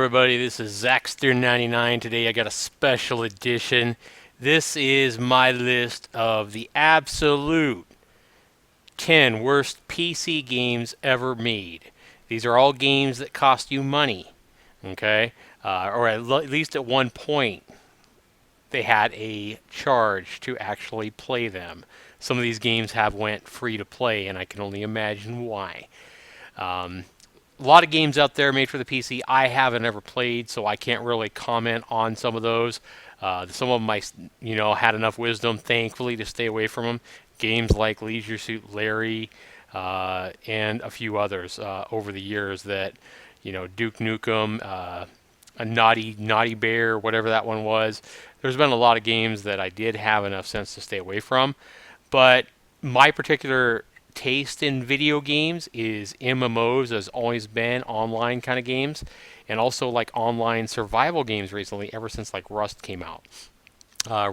everybody, this is Zaxter99. Today I got a special edition. This is my list of the absolute 10 worst PC games ever made. These are all games that cost you money, okay? Or at least at one point they had a charge to actually play them. Some of these games have went free to play, and I can only imagine why. A lot of games out there made for the PC I haven't ever played, so I can't really comment on some of those. Some of them I, had enough wisdom, thankfully, to stay away from them. Games like Leisure Suit Larry and a few others over the years that, Duke Nukem, a Naughty Bear, whatever that one was. There's been a lot of games that I did have enough sense to stay away from, but my particular taste in video games is MMOs, has always been online kind of games, and also like online survival games recently, ever since like Rust came out.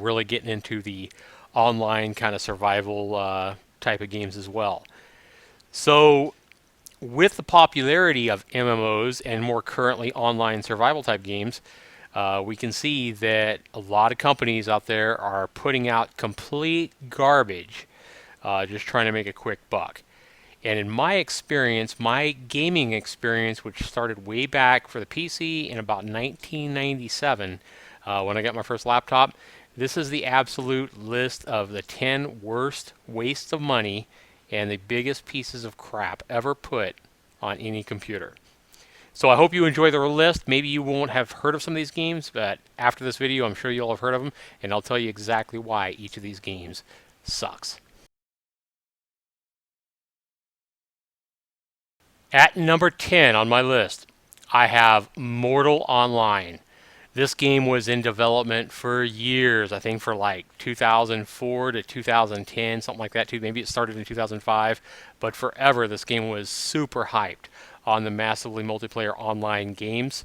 Really getting into the online kind of survival type of games as well. So with the popularity of MMOs and more currently online survival type games, we can see that a lot of companies out there are putting out complete garbage, just trying to make a quick buck. And in my experience, my gaming experience, which started way back for the PC in about 1997, when I got my first laptop, this is the absolute list of the 10 worst wastes of money and the biggest pieces of crap ever put on any computer. So I hope you enjoy the list. Maybe you won't have heard of some of these games, but after this video, I'm sure you'll have heard of them, and I'll tell you exactly why each of these games sucks. At number 10 on my list, I have Mortal Online. This game was in development for years, I think for like 2004 to 2010, something like that too. Maybe it started in 2005, but forever this game was super hyped on the massively multiplayer online games,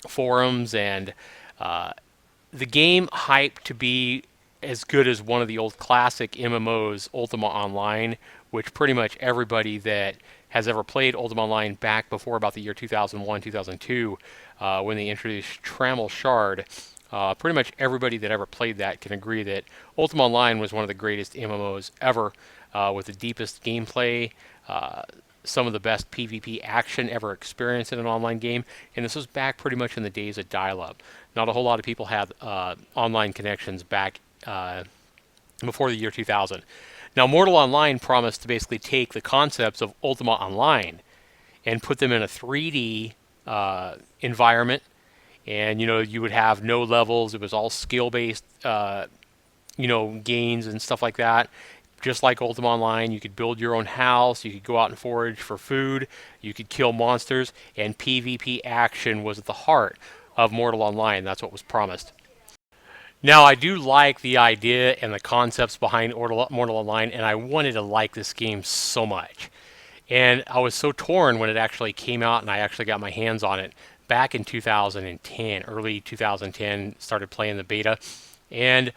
forums, and the game hyped to be as good as one of the old classic MMOs, Ultima Online, which pretty much everybody that has ever played Ultima Online back before about the year 2001, 2002, when they introduced Trammel Shard, pretty much everybody that ever played that can agree that Ultima Online was one of the greatest MMOs ever, with the deepest gameplay, some of the best PvP action ever experienced in an online game, and this was back pretty much in the days of dial-up. Not a whole lot of people had online connections back before the year 2000. Now, Mortal Online promised to basically take the concepts of Ultima Online and put them in a 3D environment, and you would have no levels. It was all skill-based, gains and stuff like that. Just like Ultima Online, you could build your own house, you could go out and forage for food, you could kill monsters, and PvP action was at the heart of Mortal Online. That's what was promised. Now, I do like the idea and the concepts behind Mortal Online, and I wanted to like this game so much. And I was so torn when it actually came out and I actually got my hands on it back in 2010, early 2010, started playing the beta. And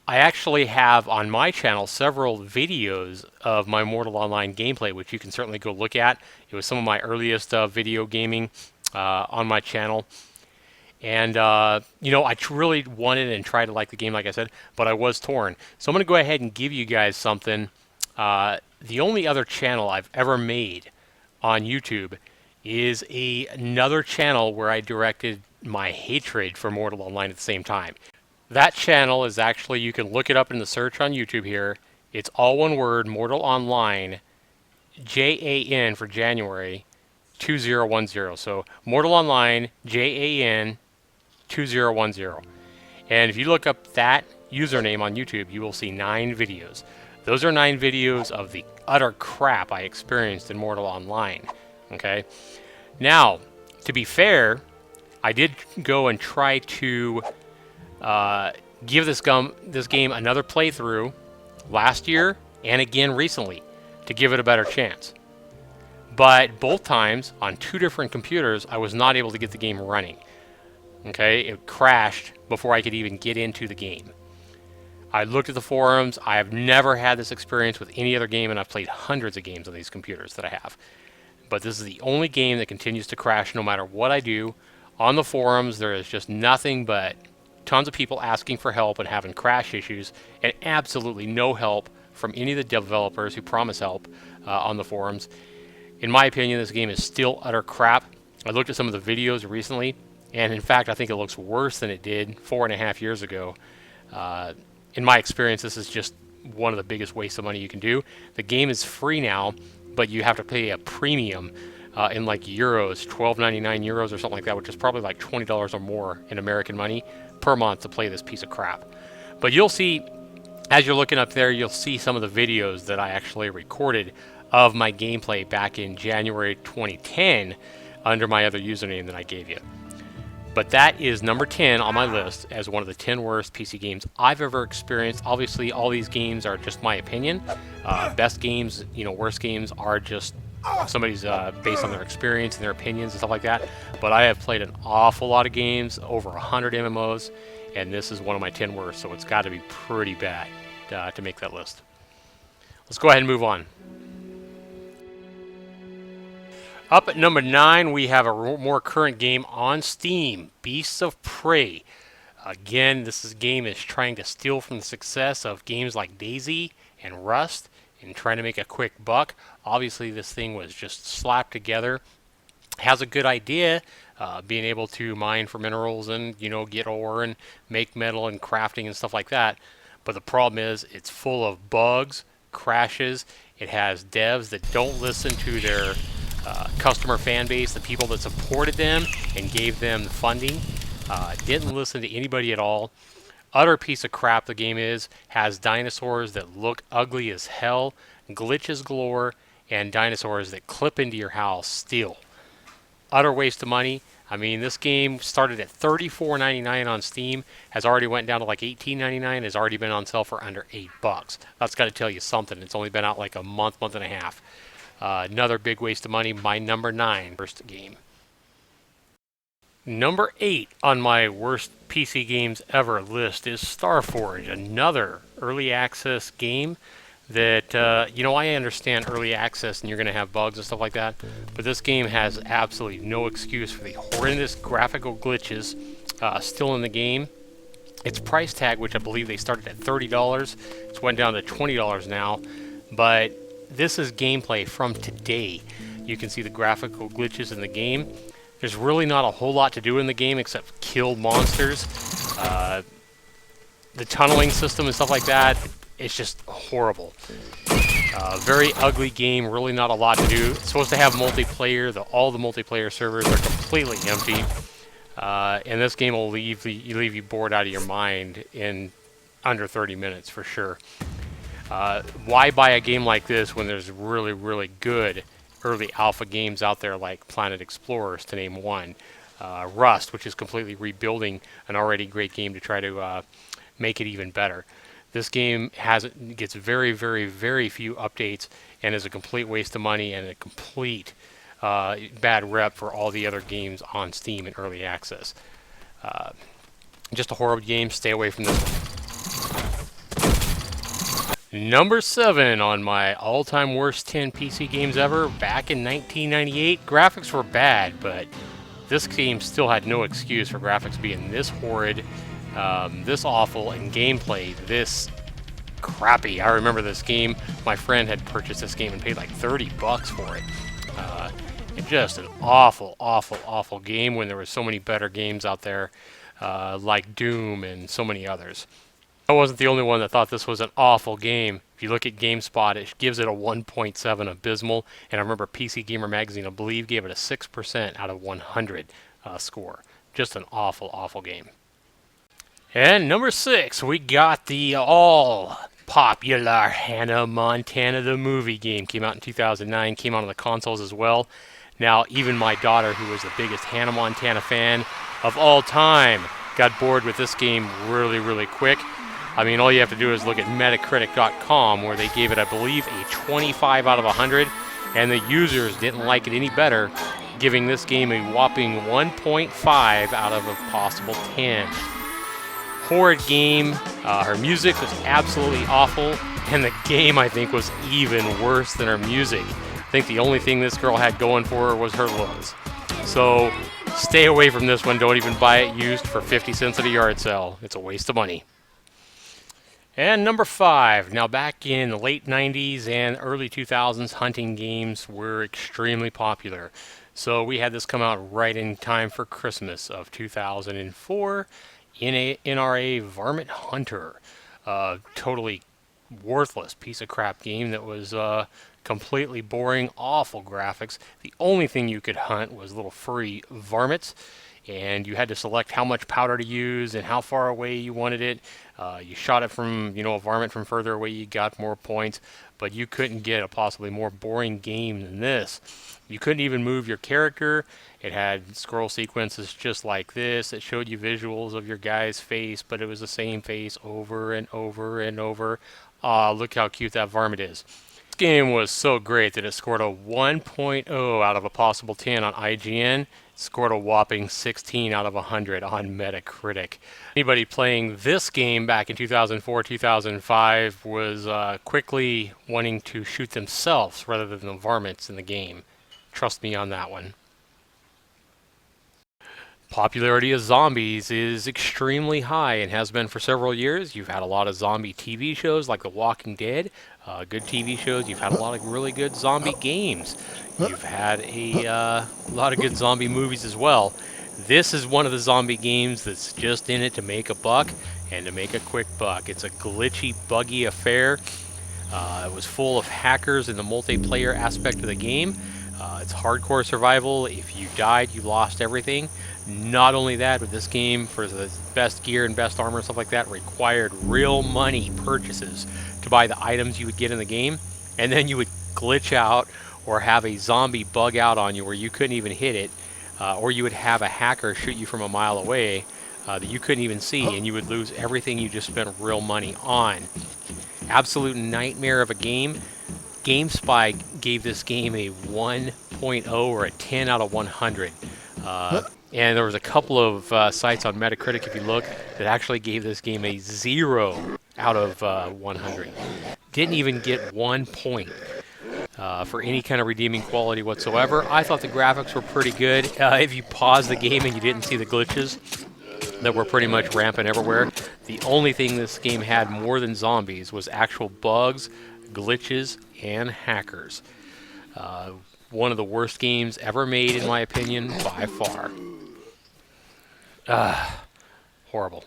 I actually have on my channel several videos of my Mortal Online gameplay, which you can certainly go look at. It was some of my earliest video gaming on my channel. And, I really wanted and tried to like the game, like I said, but I was torn. So I'm going to go ahead and give you guys something. The only other channel I've ever made on YouTube is another channel where I directed my hatred for Mortal Online at the same time. That channel is actually, you can look it up in the search on YouTube here. It's all one word, Mortal Online, JAN for January, 2010. So Mortal Online, JAN, 2010. And if you look up that username on YouTube, you will see 9 videos. Those are 9 videos of the utter crap I experienced in Mortal Online. Okay? Now, to be fair, I did go and try to give this game another playthrough last year and again recently to give it a better chance. But both times, on 2 different computers, I was not able to get the game running. Okay, it crashed before I could even get into the game. I looked at the forums. I have never had this experience with any other game, and I've played hundreds of games on these computers that I have. but this is the only game that continues to crash no matter what I do. On the forums, there is just nothing but tons of people asking for help and having crash issues, and absolutely no help from any of the developers who promise help on the forums. In my opinion, this game is still utter crap. I looked at some of the videos recently, and in fact, I think it looks worse than it did 4.5 years ago. In my experience, this is just one of the biggest wastes of money you can do. The game is free now, but you have to pay a premium in like euros, 12.99 euros or something like that, which is probably like $20 or more in American money per month to play this piece of crap. But you'll see, as you're looking up there, you'll see some of the videos that I actually recorded of my gameplay back in January 2010 under my other username that I gave you. But that is number 10 on my list as one of the 10 worst PC games I've ever experienced. Obviously, all these games are just my opinion. Best games, worst games are just somebody's based on their experience and their opinions and stuff like that. But I have played an awful lot of games, over 100 MMOs, and this is one of my 10 worst, so it's got to be pretty bad to make that list. Let's go ahead and move on. Up at number 9, we have a more current game on Steam, Beasts of Prey. Again, this game is trying to steal from the success of games like DayZ and Rust and trying to make a quick buck. Obviously, this thing was just slapped together. Has a good idea, being able to mine for minerals and, get ore and make metal and crafting and stuff like that. But the problem is it's full of bugs, crashes. It has devs that don't listen to their customer fan base, the people that supported them and gave them the funding. Didn't listen to anybody at all. Utter piece of crap the game is. Has dinosaurs that look ugly as hell, glitches galore, and dinosaurs that clip into your house still. Utter waste of money. I mean, this game started at $34.99 on Steam, has already went down to like $18.99, has already been on sale for under $8. That's got to tell you something. It's only been out like a month and a half. Another big waste of money. My number 9 worst game. Number 8 on my worst PC games ever list is Starforge, another early access game that, I understand early access and you're going to have bugs and stuff like that, but this game has absolutely no excuse for the horrendous graphical glitches still in the game. Its price tag, which I believe they started at $30, it's went down to $20 now, but this is gameplay from today. You can see the graphical glitches in the game. There's really not a whole lot to do in the game except kill monsters. The tunneling system and stuff like that, it's just horrible. Very ugly game, really not a lot to do. It's supposed to have multiplayer. All the multiplayer servers are completely empty. And this game will leave you bored out of your mind in under 30 minutes for sure. Why buy a game like this when there's really, really good early alpha games out there like Planet Explorers, to name one. Rust, which is completely rebuilding an already great game to try to make it even better. This game gets very, very, very few updates and is a complete waste of money and a complete bad rep for all the other games on Steam in early access. Just a horrible game. Stay away from this one. Number 7 on my all-time worst 10 PC games ever. Back in 1998, graphics were bad, but this game still had no excuse for graphics being this horrid, this awful, and gameplay this crappy. I remember this game. My friend had purchased this game and paid like $30 for it. It's just an awful, awful, awful game when there were so many better games out there, like Doom and so many others. I wasn't the only one that thought this was an awful game. If you look at GameSpot, it gives it a 1.7 abysmal, and I remember PC Gamer Magazine, I believe, gave it a 6% out of 100 score. Just an awful, awful game. And number 6, we got the all-popular Hannah Montana the movie game. Came out in 2009, came out on the consoles as well. Now, even my daughter, who was the biggest Hannah Montana fan of all time, got bored with this game really, really quick. I mean, all you have to do is look at Metacritic.com, where they gave it, I believe, a 25 out of 100, and the users didn't like it any better, giving this game a whopping 1.5 out of a possible 10. Horrid game. Her music was absolutely awful, and the game, I think, was even worse than her music. think the only thing this girl had going for her was her looks. So stay away from this one. Don't even buy it used for 50 cents at a yard sale. It's a waste of money. And number 5. Now, back in the late 90s and early 2000s, hunting games were extremely popular. So we had this come out right in time for Christmas of 2004. NRA Varmint Hunter. Totally worthless piece of crap game that was completely boring, awful graphics. The only thing you could hunt was little furry varmints, and you had to select how much powder to use and how far away you wanted it. You shot it from, a varmint from further away, you got more points, but you couldn't get a possibly more boring game than this. You couldn't even move your character. It had scroll sequences just like this. It showed you visuals of your guy's face, but it was the same face over and over and over. Look how cute that varmint is. This game was so great that it scored a 1.0 out of a possible 10 on IGN. It scored a whopping 16 out of 100 on Metacritic. Anybody playing this game back in 2004, 2005 was quickly wanting to shoot themselves rather than the varmints in the game. Trust me on that one. Popularity of zombies is extremely high and has been for several years. You've had a lot of zombie TV shows like The Walking Dead, good TV shows. You've had a lot of really good zombie games. You've had a lot of good zombie movies as well. This is one of the zombie games that's just in it to make a buck and to make a quick buck. It's a glitchy, buggy affair. It was full of hackers in the multiplayer aspect of the game. It's hardcore survival. If you died, you lost everything. Not only that, but this game, for the best gear and best armor and stuff like that, required real money purchases to buy the items you would get in the game. And then you would glitch out or have a zombie bug out on you where you couldn't even hit it. Or you would have a hacker shoot you from a mile away that you couldn't even see, and you would lose everything you just spent real money on. Absolute nightmare of a game. GameSpy gave this game a 1.0 or a 10 out of 100. And there was a couple of sites on Metacritic, if you look, that actually gave this game a 0 out of 100. Didn't even get 1 point for any kind of redeeming quality whatsoever. I thought the graphics were pretty good. If you pause the game and you didn't see the glitches that were pretty much rampant everywhere, the only thing this game had more than zombies was actual bugs, glitches, and hackers. One of the worst games ever made, in my opinion, by far. Horrible.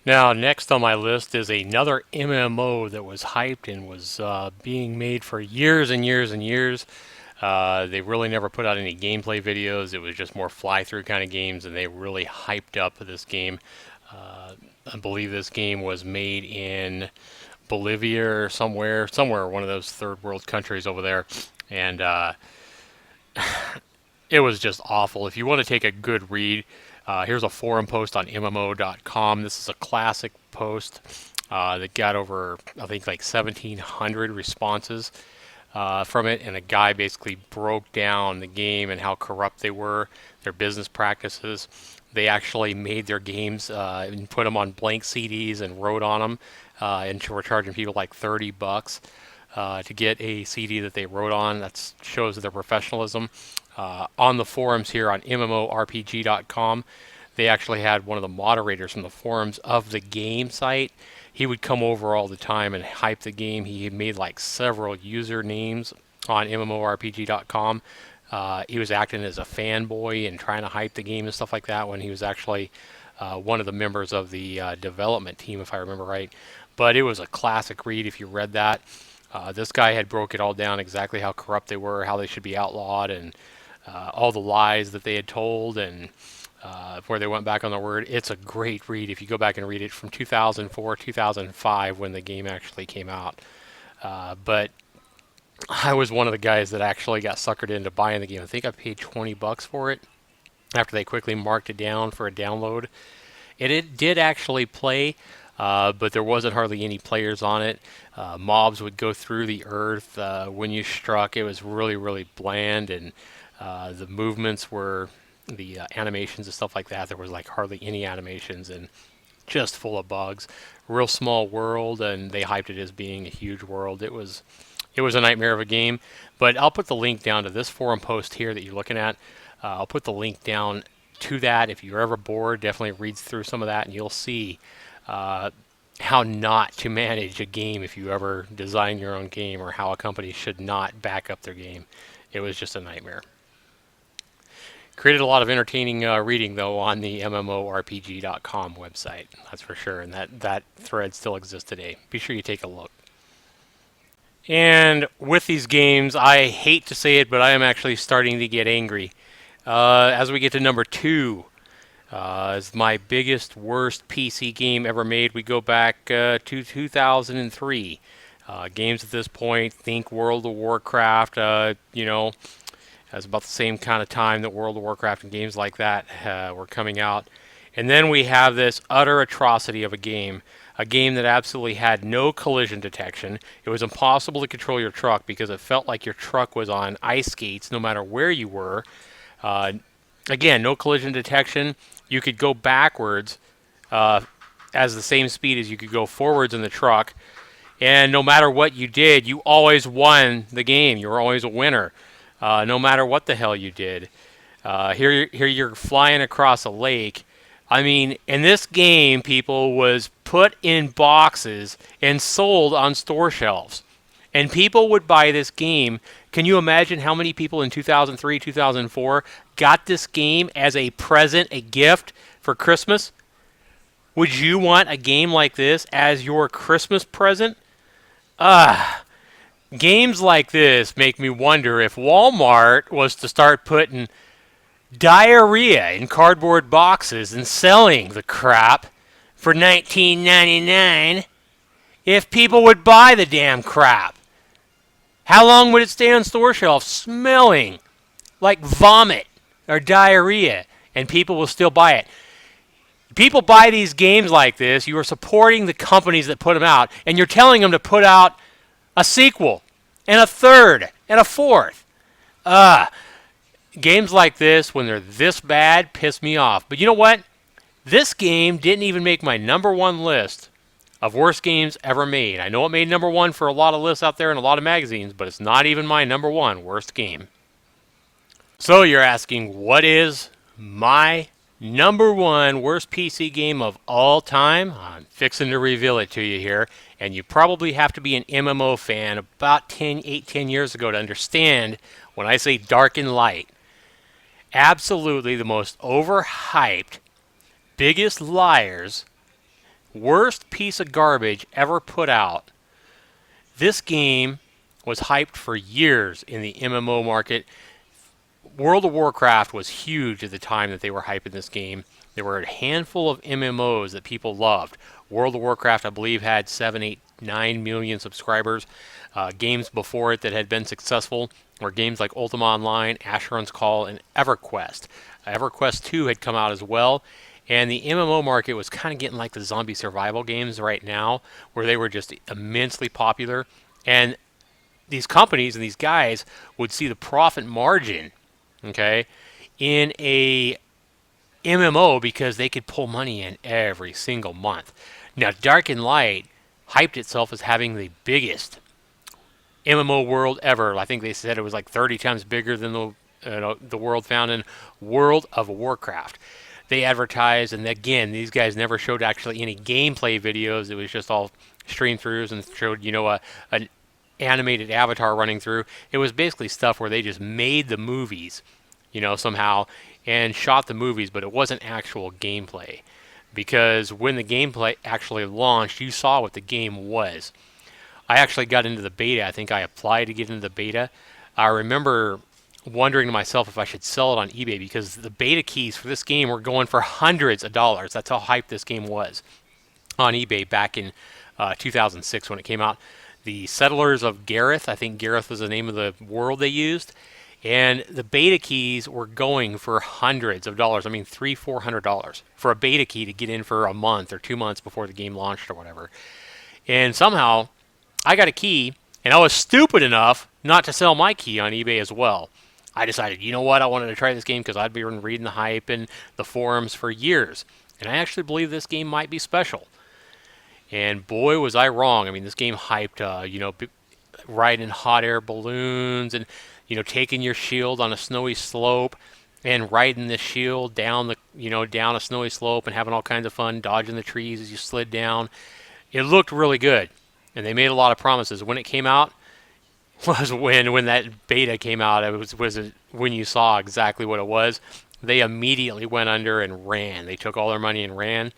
Now, next on my list is another MMO that was hyped and was being made for years and years and years. They really never put out any gameplay videos. It was just more fly-through kind of games, and they really hyped up this game. I believe this game was made in Bolivia or somewhere, one of those third world countries over there, and it was just awful. If you want to take a good read, here's a forum post on MMO.com. This is a classic post that got over, I think, like 1,700 responses from it, and a guy basically broke down the game and how corrupt they were, their business practices. They actually made their games and put them on blank CDs and wrote on them, and were charging people like $30 to get a CD that they wrote on. That shows their professionalism. On the forums here on MMORPG.com, they actually had one of the moderators from the forums of the game site. He would come over all the time and hype the game. He made like several usernames on MMORPG.com. He was acting as a fanboy and trying to hype the game and stuff like that when he was actually one of the members of the development team, if I remember right. But it was a classic read if you read that. This guy had broke it all down, exactly how corrupt they were, how they should be outlawed, and all the lies that they had told, and where they went back on their word. It's a great read if you go back and read it from 2004, 2005 when the game actually came out. But I was one of the guys that actually got suckered into buying the game. I think I paid $20 for it after they quickly marked it down for a download. It did actually play, but there wasn't hardly any players on it. Mobs would go through the earth when you struck. It was really, really bland, and the movements were, the animations and stuff like that, there was like hardly any animations and just full of bugs. Real small world, and they hyped it as being a huge world. It was It was a nightmare of a game, but I'll put the link down to this forum post here that you're looking at. I'll put the link down to that. If you're ever bored, definitely read through some of that, and you'll see how not to manage a game if you ever design your own game, or how a company should not back up their game. It was just a nightmare. Created a lot of entertaining reading, though, on the MMORPG.com website, that's for sure, and that thread still exists today. Be sure you take a look. And with these games, I hate to say it, but I am actually starting to get angry. As we get to number 2, is my biggest, worst PC game ever made. We go back to 2003. Games at this point, think World of Warcraft, that's about the same kind of time that World of Warcraft and games like that were coming out. And then we have this utter atrocity of a game that absolutely had no collision detection. It was impossible to control your truck because it felt like your truck was on ice skates no matter where you were. Again, no collision detection. You could go backwards as the same speed as you could go forwards in the truck. And no matter what you did, you always won the game. You were always a winner, no matter what the hell you did. Here you're flying across a lake. I mean, and this game, people, was put in boxes and sold on store shelves. And people would buy this game. Can you imagine how many people in 2003, 2004 got this game as a present, a gift for Christmas? Would you want a game like this as your Christmas present? Games like this make me wonder if Walmart was to start putting diarrhea in cardboard boxes and selling the crap for $19.99, if people would buy the damn crap. How long would it stay on store shelves smelling like vomit or diarrhea, and people will still buy it? People buy these games like this. You are supporting the companies that put them out, and you're telling them to put out a sequel and a third and a fourth. Games like this, when they're this bad, piss me off. But you know what? This game didn't even make my number 1 list of worst games ever made. I know it made number 1 for a lot of lists out there and a lot of magazines, but it's not even my number 1 worst game. So you're asking, what is my number 1 worst PC game of all time? I'm fixing to reveal it to you here, and you probably have to be an MMO fan about 10 years ago to understand when I say Dark and Light. Absolutely the most overhyped, biggest liars, worst piece of garbage ever put out. This game was hyped for years in the MMO market. World of Warcraft was huge at the time that they were hyping this game. There were a handful of MMOs that people loved. World of Warcraft, I believe, had 7, 8, 9 million subscribers. Games before it that had been successful were games like Ultima Online, Asheron's Call, and EverQuest. EverQuest 2 had come out as well, and the MMO market was kind of getting like the zombie survival games right now, where they were just immensely popular. And these companies and these guys would see the profit margin, okay, in a MMO because they could pull money in every single month. Now, Dark and Light hyped itself as having the biggest MMO world ever. I think they said it was like 30 times bigger than the world found in World of Warcraft. They advertised, and again, these guys never showed actually any gameplay videos. It was just all stream throughs and showed, an animated avatar running through. It was basically stuff where they just made the movies, somehow, and shot the movies, but it wasn't actual gameplay. Because when the gameplay actually launched, you saw what the game was. I actually got into the beta. I think I applied to get into the beta. I remember wondering to myself if I should sell it on eBay because the beta keys for this game were going for hundreds of dollars. That's how hyped this game was on eBay back in 2006 when it came out. The Settlers of Gareth, I think Gareth was the name of the world they used, and the beta keys were going for hundreds of dollars. I mean, $300-$400 for a beta key to get in for a month or 2 months before the game launched or whatever. And somehow I got a key, and I was stupid enough not to sell my key on eBay as well. I decided, you know what, I wanted to try this game because I'd been reading the hype and the forums for years. And I actually believe this game might be special. And boy, was I wrong. I mean, this game hyped, riding hot air balloons and, taking your shield on a snowy slope and riding the shield down down a snowy slope and having all kinds of fun dodging the trees as you slid down. It looked really good, and they made a lot of promises. When it came out was when that beta came out. It was when you saw exactly what it was. They immediately went under and ran. They took all their money and ran.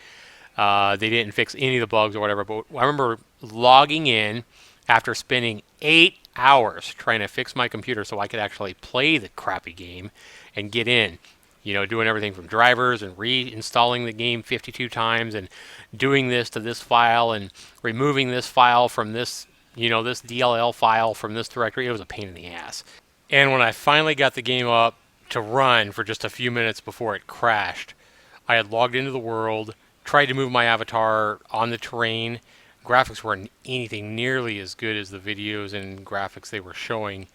They didn't fix any of the bugs or whatever. But I remember logging in after spending 8 hours trying to fix my computer so I could actually play the crappy game and get in. Doing everything from drivers and reinstalling the game 52 times and doing this to this file and removing this file from this, this DLL file from this directory. It was a pain in the ass. And when I finally got the game up to run for just a few minutes before it crashed, I had logged into the world, tried to move my avatar on the terrain. Graphics weren't anything nearly as good as the videos and graphics they were showing.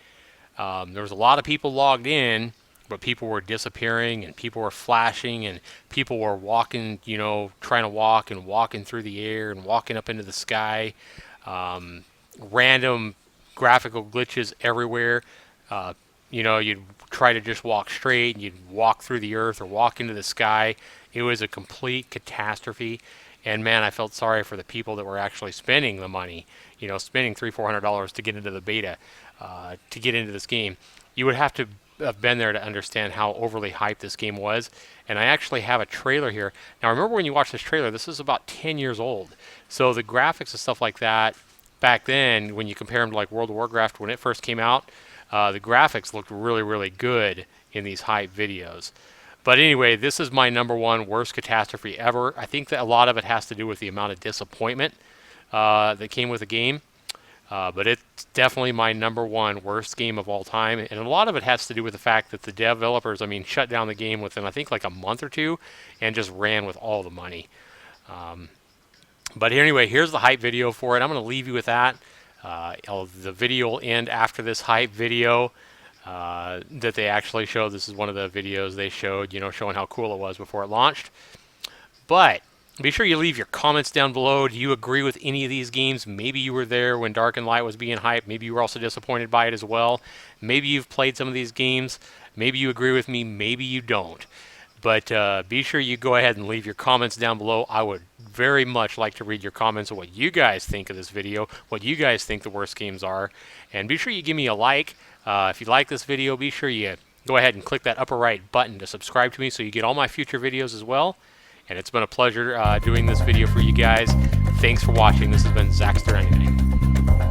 There was a lot of people logged in, but people were disappearing and people were flashing and people were walking, trying to walk and walking through the air and walking up into the sky. Random graphical glitches everywhere. You'd try to just walk straight and you'd walk through the earth or walk into the sky. It was a complete catastrophe. And man, I felt sorry for the people that were actually spending the money, spending $300-400 to get into the beta, to get into this game. You would have to have been there to understand how overly hyped this game was. And I actually have a trailer here. Now remember when you watch this trailer, this is about 10 years old. So the graphics and stuff like that, back then, when you compare them to like World of Warcraft when it first came out, the graphics looked really, really good in these hype videos. But anyway, this is my #1 worst catastrophe ever. I think that a lot of it has to do with the amount of disappointment that came with the game. But it's definitely my #1 worst game of all time. And a lot of it has to do with the fact that the developers, shut down the game within, I think, like a month or two and just ran with all the money. But anyway, here's the hype video for it. I'm going to leave you with that. The video will end after this hype video that they actually showed. This is one of the videos they showed, showing how cool it was before it launched. But be sure you leave your comments down below. Do you agree with any of these games? Maybe you were there when Dark and Light was being hyped. Maybe you were also disappointed by it as well. Maybe you've played some of these games. Maybe you agree with me. Maybe you don't. But be sure you go ahead and leave your comments down below. I would very much like to read your comments on what you guys think of this video, what you guys think the worst games are. And be sure you give me a like. If you like this video, be sure you go ahead and click that upper right button to subscribe to me so you get all my future videos as well. And it's been a pleasure doing this video for you guys. Thanks for watching. This has been Zaxter99.